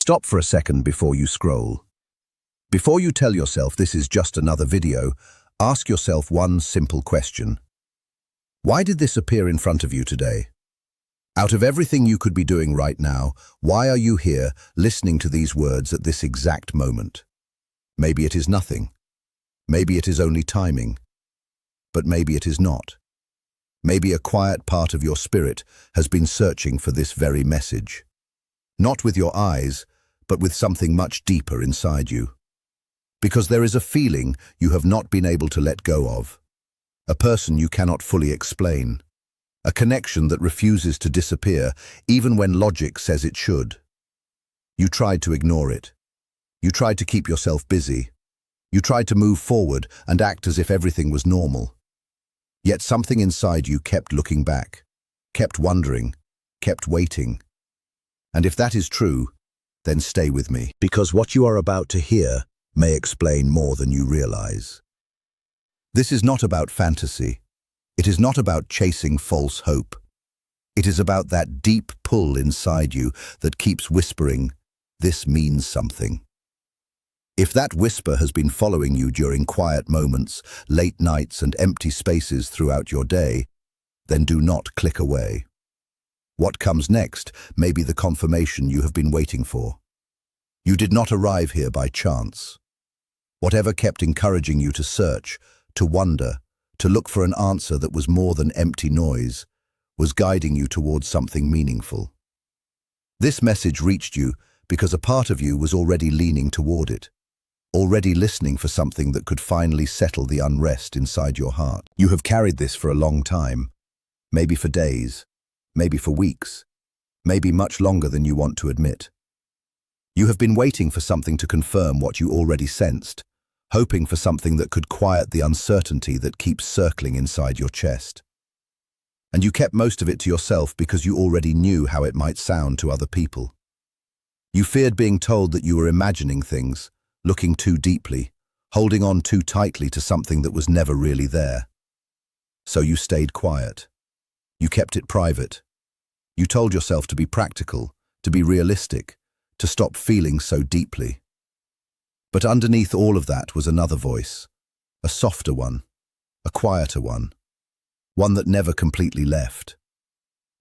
Stop for a second before you scroll. Before you tell yourself this is just another video, ask yourself one simple question. Why did this appear in front of you today? Out of everything you could be doing right now, why are you here listening to these words at this exact moment? Maybe it is nothing. Maybe it is only timing. But maybe it is not. Maybe a quiet part of your spirit has been searching for this very message. Not with your eyes, but with something much deeper inside you. Because there is a feeling you have not been able to let go of. A person you cannot fully explain. A connection that refuses to disappear, even when logic says it should. You tried to ignore it. You tried to keep yourself busy. You tried to move forward and act as if everything was normal. Yet something inside you kept looking back, kept wondering, kept waiting. And if that is true, then stay with me, because what you are about to hear may explain more than you realize. This is not about fantasy. It is not about chasing false hope. It is about that deep pull inside you that keeps whispering, "This means something." If that whisper has been following you during quiet moments, late nights and empty spaces throughout your day, then do not click away. What comes next may be the confirmation you have been waiting for. You did not arrive here by chance. Whatever kept encouraging you to search, to wonder, to look for an answer that was more than empty noise, was guiding you towards something meaningful. This message reached you because a part of you was already leaning toward it, already listening for something that could finally settle the unrest inside your heart. You have carried this for a long time, maybe for days, maybe for weeks, maybe much longer than you want to admit. You have been waiting for something to confirm what you already sensed, hoping for something that could quiet the uncertainty that keeps circling inside your chest. And you kept most of it to yourself because you already knew how it might sound to other people. You feared being told that you were imagining things, looking too deeply, holding on too tightly to something that was never really there. So you stayed quiet. You kept it private. You told yourself to be practical, to be realistic, to stop feeling so deeply. But underneath all of that was another voice, a softer one, a quieter one that never completely left,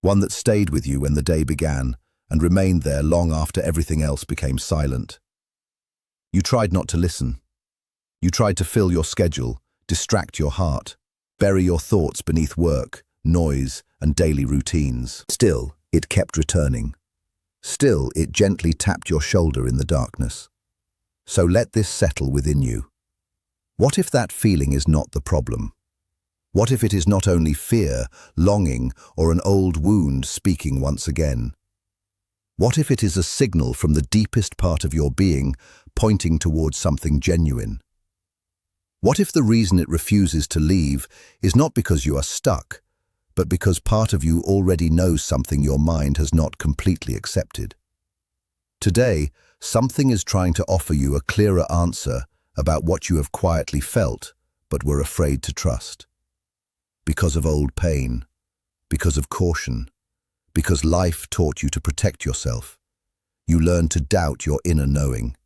one that stayed with you when the day began and remained there long after everything else became silent. You tried not to listen. You tried to fill your schedule, distract your heart, bury your thoughts beneath work, noise, and daily routines. Still, it kept returning. Still, it gently tapped your shoulder in the darkness. So let this settle within you. What if that feeling is not the problem? What if it is not only fear, longing, or an old wound speaking once again? What if it is a signal from the deepest part of your being pointing towards something genuine? What if the reason it refuses to leave is not because you are stuck, but because part of you already knows something your mind has not completely accepted? Today, something is trying to offer you a clearer answer about what you have quietly felt but were afraid to trust. Because of old pain, because of caution, because life taught you to protect yourself, you learned to doubt your inner knowing.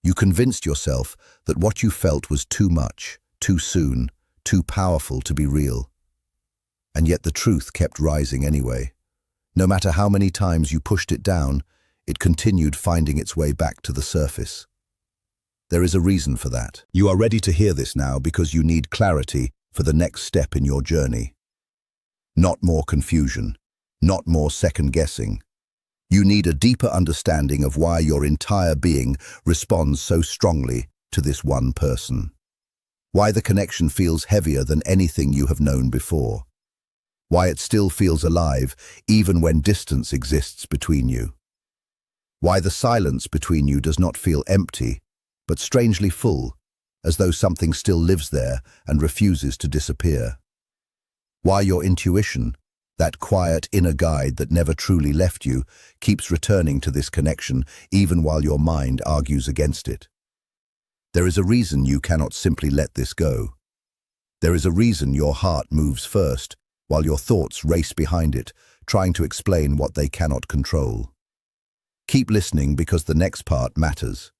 You convinced yourself that what you felt was too much, too soon, too powerful to be real. And yet the truth kept rising anyway. No matter how many times you pushed it down, it continued finding its way back to the surface. There is a reason for that. You are ready to hear this now because you need clarity for the next step in your journey. Not more confusion, not more second-guessing. You need a deeper understanding of why your entire being responds so strongly to this one person. Why the connection feels heavier than anything you have known before. Why it still feels alive even when distance exists between you. Why the silence between you does not feel empty, but strangely full, as though something still lives there and refuses to disappear. Why your intuition, that quiet inner guide that never truly left you, keeps returning to this connection even while your mind argues against it. There is a reason you cannot simply let this go. There is a reason your heart moves first, while your thoughts race behind it, trying to explain what they cannot control. Keep listening because the next part matters.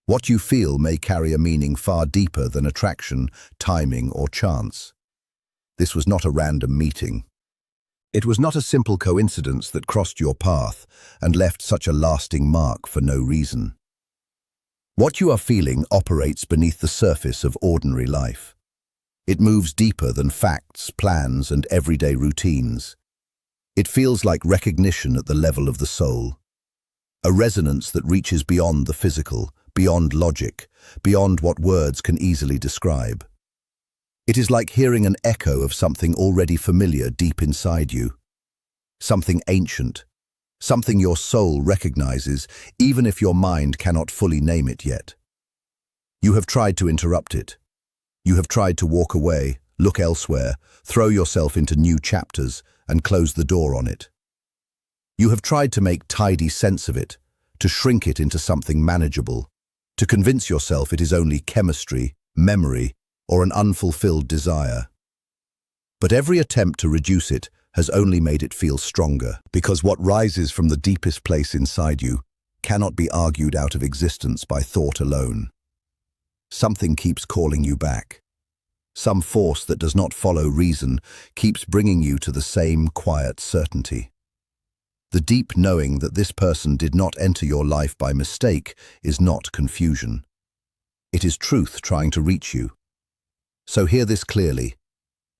What you feel may carry a meaning far deeper than attraction, timing, or chance. This was not a random meeting. It was not a simple coincidence that crossed your path and left such a lasting mark for no reason. What you are feeling operates beneath the surface of ordinary life. It moves deeper than facts, plans, and everyday routines. It feels like recognition at the level of the soul. A resonance that reaches beyond the physical, beyond logic, beyond what words can easily describe. It is like hearing an echo of something already familiar deep inside you. Something ancient, something your soul recognizes, even if your mind cannot fully name it yet. You have tried to interrupt it. You have tried to walk away, look elsewhere, throw yourself into new chapters, and close the door on it. You have tried to make tidy sense of it, to shrink it into something manageable, to convince yourself it is only chemistry, memory, or an unfulfilled desire. But every attempt to reduce it has only made it feel stronger, because what rises from the deepest place inside you cannot be argued out of existence by thought alone. Something keeps calling you back. Some force that does not follow reason keeps bringing you to the same quiet certainty. The deep knowing that this person did not enter your life by mistake is not confusion. It is truth trying to reach you. So hear this clearly.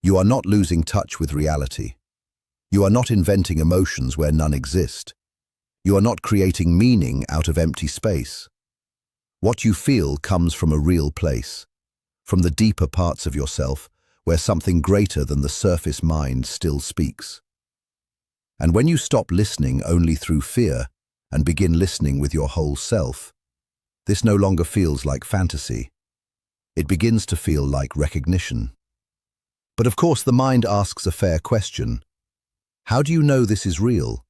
You are not losing touch with reality. You are not inventing emotions where none exist. You are not creating meaning out of empty space. What you feel comes from a real place, from the deeper parts of yourself, where something greater than the surface mind still speaks. And when you stop listening only through fear and begin listening with your whole self, this no longer feels like fantasy. It begins to feel like recognition. But of course the mind asks a fair question. How do you know this is real?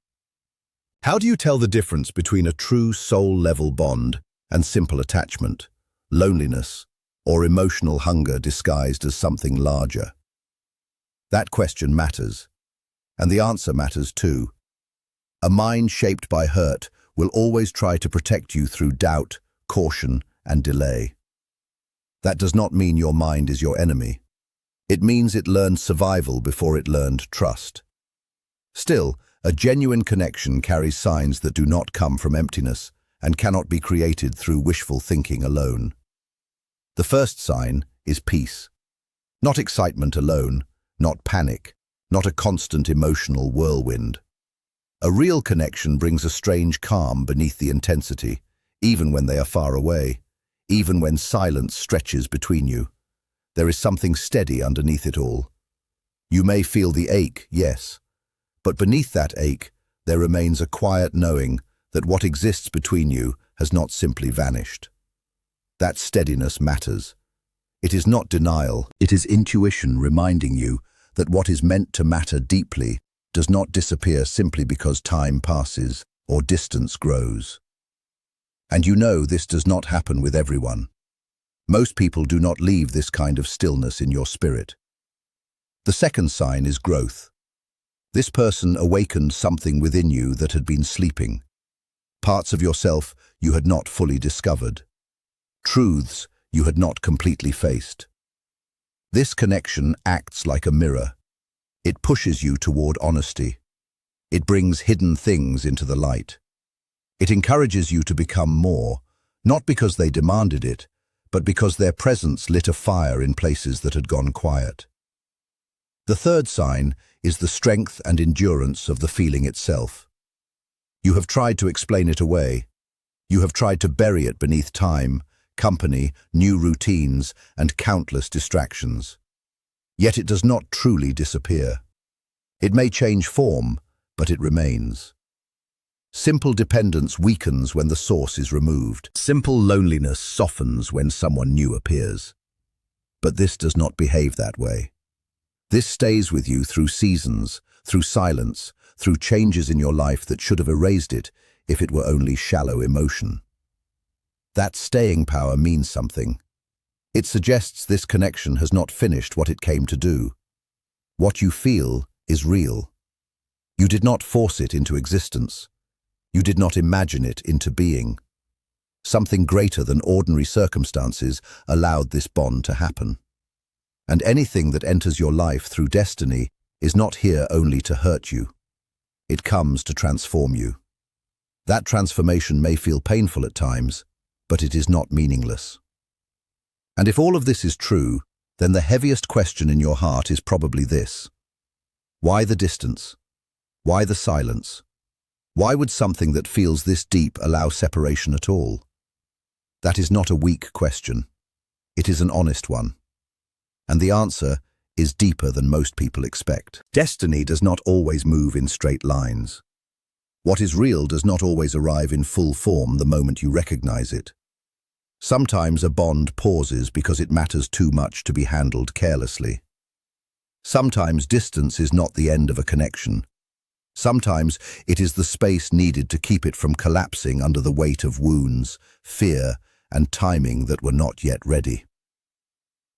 How do you tell the difference between a true soul-level bond and simple attachment, loneliness, or emotional hunger disguised as something larger? That question matters, and the answer matters too. A mind shaped by hurt will always try to protect you through doubt, caution, and delay. That does not mean your mind is your enemy. It means it learned survival before it learned trust. Still, a genuine connection carries signs that do not come from emptiness and cannot be created through wishful thinking alone. The first sign is peace. Not excitement alone, not panic, not a constant emotional whirlwind. A real connection brings a strange calm beneath the intensity, even when they are far away, even when silence stretches between you. There is something steady underneath it all. You may feel the ache, yes, but beneath that ache, there remains a quiet knowing that what exists between you has not simply vanished. That steadiness matters. It is not denial, it is intuition reminding you that what is meant to matter deeply does not disappear simply because time passes or distance grows. And you know this does not happen with everyone. Most people do not leave this kind of stillness in your spirit. The second sign is growth. This person awakened something within you that had been sleeping. Parts of yourself you had not fully discovered. Truths you had not completely faced. This connection acts like a mirror. It pushes you toward honesty. It brings hidden things into the light. It encourages you to become more, not because they demanded it, but because their presence lit a fire in places that had gone quiet. The third sign is the strength and endurance of the feeling itself. You have tried to explain it away. You have tried to bury it beneath time, company, new routines, and countless distractions. Yet it does not truly disappear. It may change form, but it remains. Simple dependence weakens when the source is removed. Simple loneliness softens when someone new appears. But this does not behave that way. This stays with you through seasons, through silence, through changes in your life that should have erased it if it were only shallow emotion. That staying power means something. It suggests this connection has not finished what it came to do. What you feel is real. You did not force it into existence. You did not imagine it into being. Something greater than ordinary circumstances allowed this bond to happen. And anything that enters your life through destiny is not here only to hurt you. It comes to transform you. That transformation may feel painful at times, but it is not meaningless. And if all of this is true, then the heaviest question in your heart is probably this: why the distance? Why the silence? Why would something that feels this deep allow separation at all? That is not a weak question. It is an honest one. And the answer is deeper than most people expect. Destiny does not always move in straight lines. What is real does not always arrive in full form the moment you recognize it. Sometimes a bond pauses because it matters too much to be handled carelessly. Sometimes distance is not the end of a connection. Sometimes it is the space needed to keep it from collapsing under the weight of wounds, fear, and timing that were not yet ready.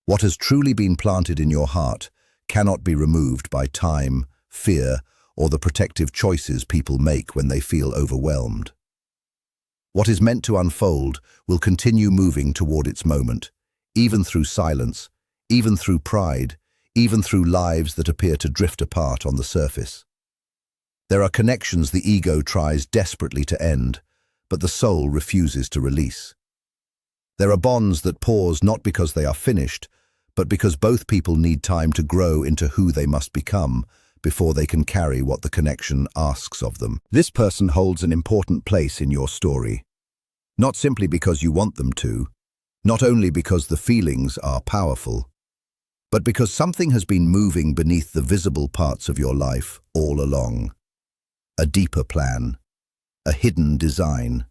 What has truly been planted in your heart cannot be removed by time, fear, or the protective choices people make when they feel overwhelmed. What is meant to unfold will continue moving toward its moment, even through silence, even through pride, even through lives that appear to drift apart on the surface. There are connections the ego tries desperately to end, but the soul refuses to release. There are bonds that pause not because they are finished, but because both people need time to grow into who they must become before they can carry what the connection asks of them. This person holds an important place in your story, not simply because you want them to, not only because the feelings are powerful, but because something has been moving beneath the visible parts of your life all along. A deeper plan, a hidden design,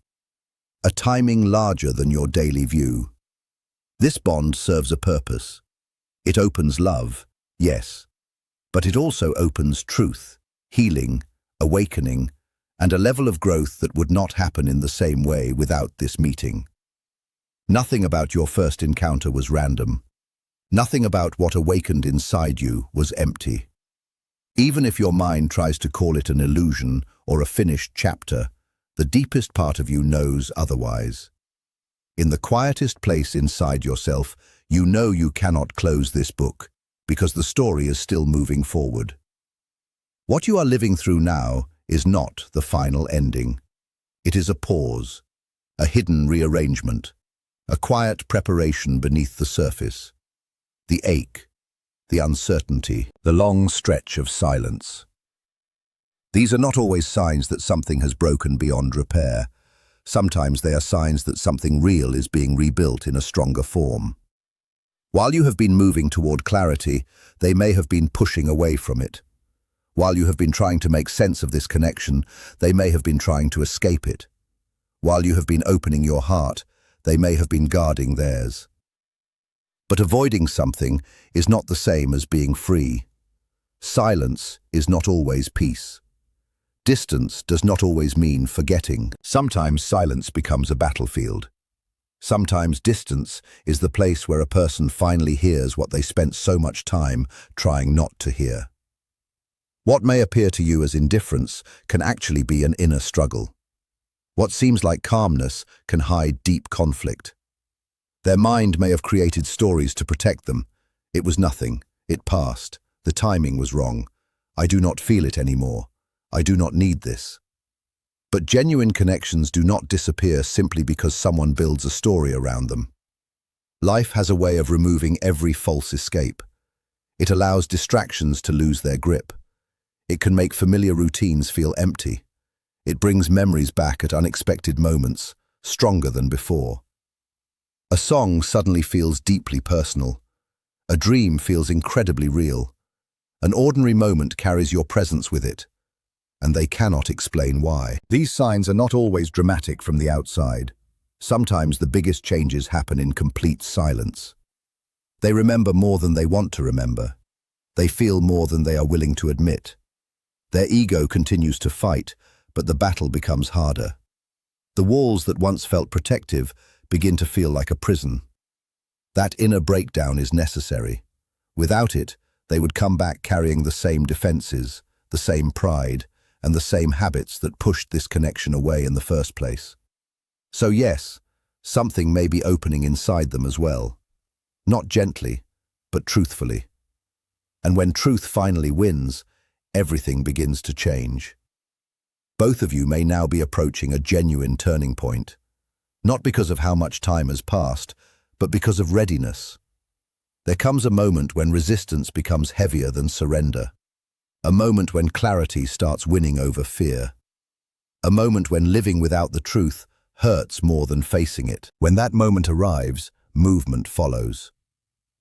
a timing larger than your daily view. This bond serves a purpose. It opens love, yes, but it also opens truth, healing, awakening, and a level of growth that would not happen in the same way without this meeting. Nothing about your first encounter was random. Nothing about what awakened inside you was empty. Even if your mind tries to call it an illusion or a finished chapter, the deepest part of you knows otherwise. In the quietest place inside yourself, you know you cannot close this book because the story is still moving forward. What you are living through now is not the final ending. It is a pause, a hidden rearrangement, a quiet preparation beneath the surface. The ache, the uncertainty, the long stretch of silence. These are not always signs that something has broken beyond repair. Sometimes they are signs that something real is being rebuilt in a stronger form. While you have been moving toward clarity, they may have been pushing away from it. While you have been trying to make sense of this connection, they may have been trying to escape it. While you have been opening your heart, they may have been guarding theirs. But avoiding something is not the same as being free. Silence is not always peace. Distance does not always mean forgetting. Sometimes silence becomes a battlefield. Sometimes distance is the place where a person finally hears what they spent so much time trying not to hear. What may appear to you as indifference can actually be an inner struggle. What seems like calmness can hide deep conflict. Their mind may have created stories to protect them. It was nothing. It passed. The timing was wrong. I do not feel it anymore. I do not need this. But genuine connections do not disappear simply because someone builds a story around them. Life has a way of removing every false escape. It allows distractions to lose their grip. It can make familiar routines feel empty. It brings memories back at unexpected moments, stronger than before. A song suddenly feels deeply personal. A dream feels incredibly real. An ordinary moment carries your presence with it, and they cannot explain why. These signs are not always dramatic from the outside. Sometimes the biggest changes happen in complete silence. They remember more than they want to remember. They feel more than they are willing to admit. Their ego continues to fight, but the battle becomes harder. The walls that once felt protective begin to feel like a prison. That inner breakdown is necessary. Without it, they would come back carrying the same defenses, the same pride, and the same habits that pushed this connection away in the first place. So yes, something may be opening inside them as well. Not gently, but truthfully. And when truth finally wins, everything begins to change. Both of you may now be approaching a genuine turning point, not because of how much time has passed, but because of readiness. There comes a moment when resistance becomes heavier than surrender, a moment when clarity starts winning over fear, a moment when living without the truth hurts more than facing it. When that moment arrives, movement follows.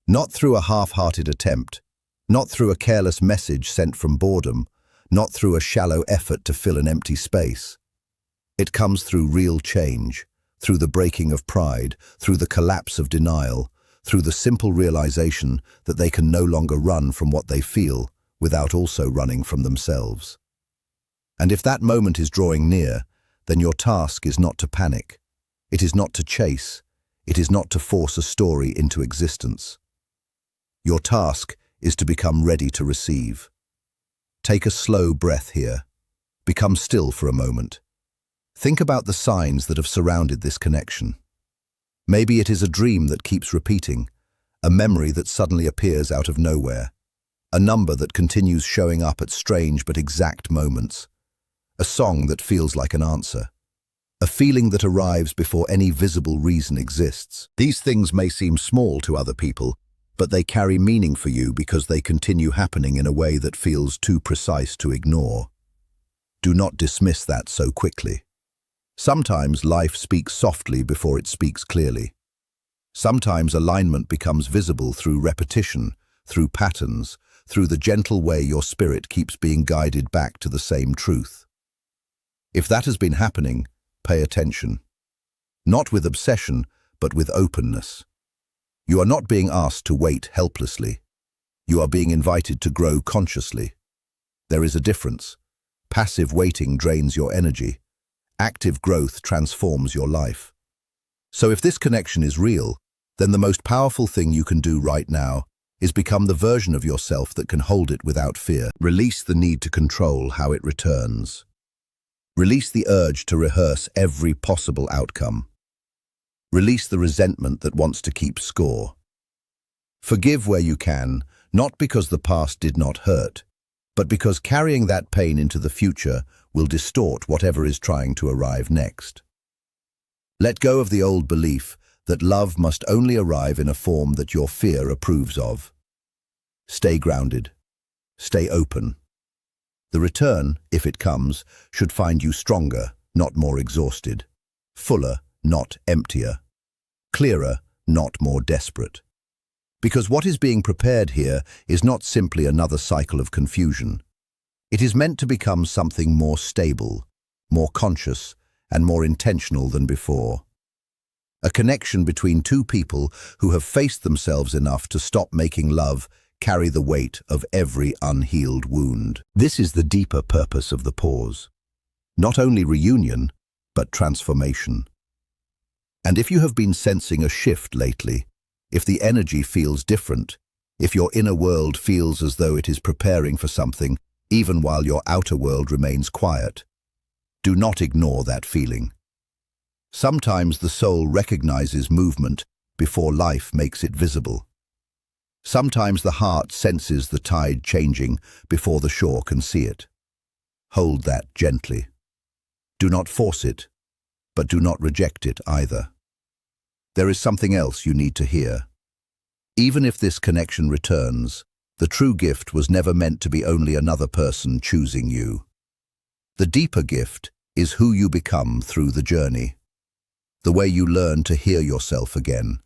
Not through a half-hearted attempt, not through a careless message sent from boredom, not through a shallow effort to fill an empty space. It comes through real change, through the breaking of pride, through the collapse of denial, through the simple realization that they can no longer run from what they feel without also running from themselves. And if that moment is drawing near, then your task is not to panic. It is not to chase. It is not to force a story into existence. Your task is to become ready to receive. Take a slow breath here. Become still for a moment. Think about the signs that have surrounded this connection. Maybe it is a dream that keeps repeating, a memory that suddenly appears out of nowhere, a number that continues showing up at strange but exact moments, a song that feels like an answer, a feeling that arrives before any visible reason exists. These things may seem small to other people, but they carry meaning for you because they continue happening in a way that feels too precise to ignore. Do not dismiss that so quickly. Sometimes life speaks softly before it speaks clearly. Sometimes alignment becomes visible through repetition, through patterns, through the gentle way your spirit keeps being guided back to the same truth. If that has been happening, pay attention. Not with obsession, but with openness. You are not being asked to wait helplessly. You are being invited to grow consciously. There is a difference. Passive waiting drains your energy. Active growth transforms your life. So if this connection is real, then the most powerful thing you can do right now is become the version of yourself that can hold it without fear. Release the need to control how it returns. Release the urge to rehearse every possible outcome. Release the resentment that wants to keep score. Forgive where you can, not because the past did not hurt, but because carrying that pain into the future will distort whatever is trying to arrive next. Let go of the old belief that love must only arrive in a form that your fear approves of. Stay grounded. Stay open. The return, if it comes, should find you stronger, not more exhausted. Fuller, not emptier. Clearer, not more desperate. Because what is being prepared here is not simply another cycle of confusion. It is meant to become something more stable, more conscious, and more intentional than before. A connection between two people who have faced themselves enough to stop making love carry the weight of every unhealed wound. This is the deeper purpose of the pause. Not only reunion, but transformation. And if you have been sensing a shift lately, if the energy feels different, if your inner world feels as though it is preparing for something, even while your outer world remains quiet, do not ignore that feeling. Sometimes the soul recognizes movement before life makes it visible. Sometimes the heart senses the tide changing before the shore can see it. Hold that gently. Do not force it, but do not reject it either. There is something else you need to hear. Even if this connection returns, the true gift was never meant to be only another person choosing you. The deeper gift is who you become through the journey. The way you learn to hear yourself again.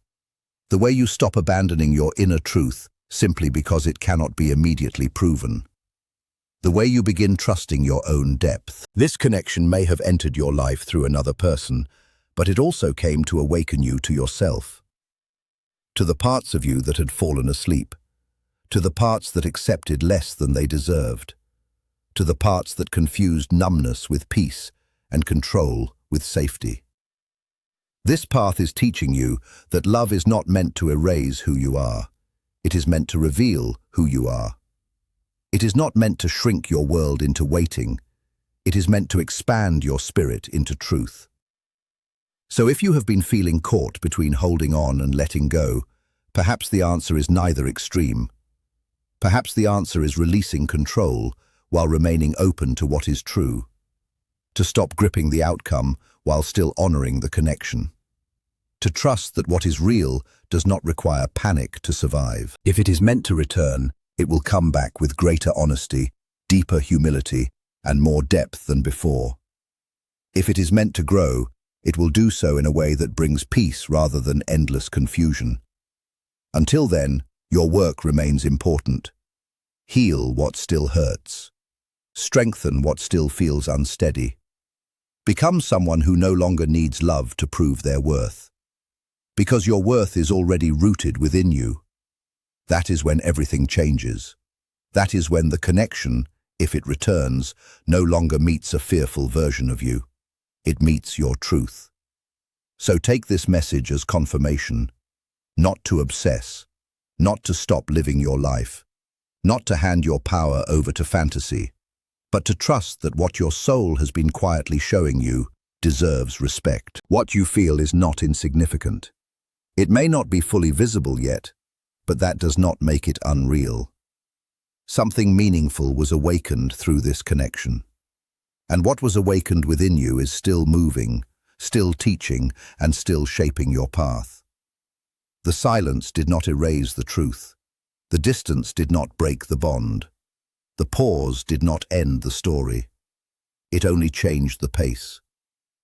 The way you stop abandoning your inner truth simply because it cannot be immediately proven. The way you begin trusting your own depth. This connection may have entered your life through another person, but it also came to awaken you to yourself. To the parts of you that had fallen asleep. To the parts that accepted less than they deserved. To the parts that confused numbness with peace and control with safety. This path is teaching you that love is not meant to erase who you are. It is meant to reveal who you are. It is not meant to shrink your world into waiting. It is meant to expand your spirit into truth. So if you have been feeling caught between holding on and letting go, perhaps the answer is neither extreme. Perhaps the answer is releasing control while remaining open to what is true. To stop gripping the outcome while still honoring the connection. To trust that what is real does not require panic to survive. If it is meant to return, it will come back with greater honesty, deeper humility, and more depth than before. If it is meant to grow, it will do so in a way that brings peace rather than endless confusion. Until then, your work remains important. Heal what still hurts. Strengthen what still feels unsteady. Become someone who no longer needs love to prove their worth. Because your worth is already rooted within you. That is when everything changes. That is when the connection, if it returns, no longer meets a fearful version of you. It meets your truth. So take this message as confirmation, not to obsess, not to stop living your life, not to hand your power over to fantasy, but to trust that what your soul has been quietly showing you deserves respect. What you feel is not insignificant. It may not be fully visible yet, but that does not make it unreal. Something meaningful was awakened through this connection. And what was awakened within you is still moving, still teaching, and still shaping your path. The silence did not erase the truth. The distance did not break the bond. The pause did not end the story. It only changed the pace.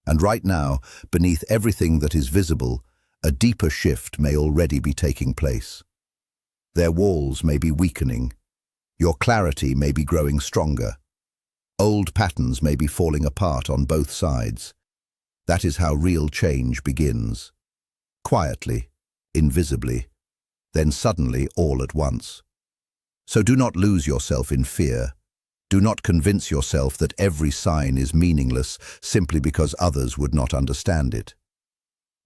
And right now, beneath everything that is visible, a deeper shift may already be taking place. Their walls may be weakening. Your clarity may be growing stronger. Old patterns may be falling apart on both sides. That is how real change begins. Quietly, invisibly, then suddenly all at once. So do not lose yourself in fear. Do not convince yourself that every sign is meaningless simply because others would not understand it.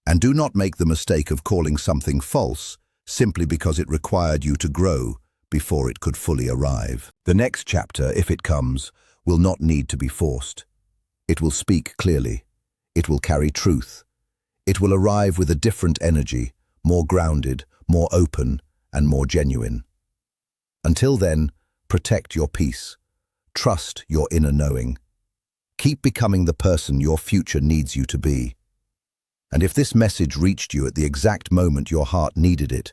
And do not make the mistake of calling something false simply because it required you to grow before it could fully arrive. The next chapter, if it comes, will not need to be forced. It will speak clearly. It will carry truth. It will arrive with a different energy, more grounded, more open, and more genuine. Until then, protect your peace. Trust your inner knowing. Keep becoming the person your future needs you to be. And if this message reached you at the exact moment your heart needed it,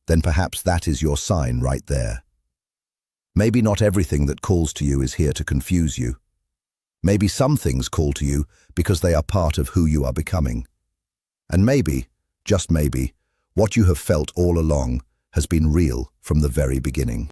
then perhaps that is your sign right there. Maybe not everything that calls to you is here to confuse you. Maybe some things call to you because they are part of who you are becoming. And maybe, just maybe, what you have felt all along has been real from the very beginning.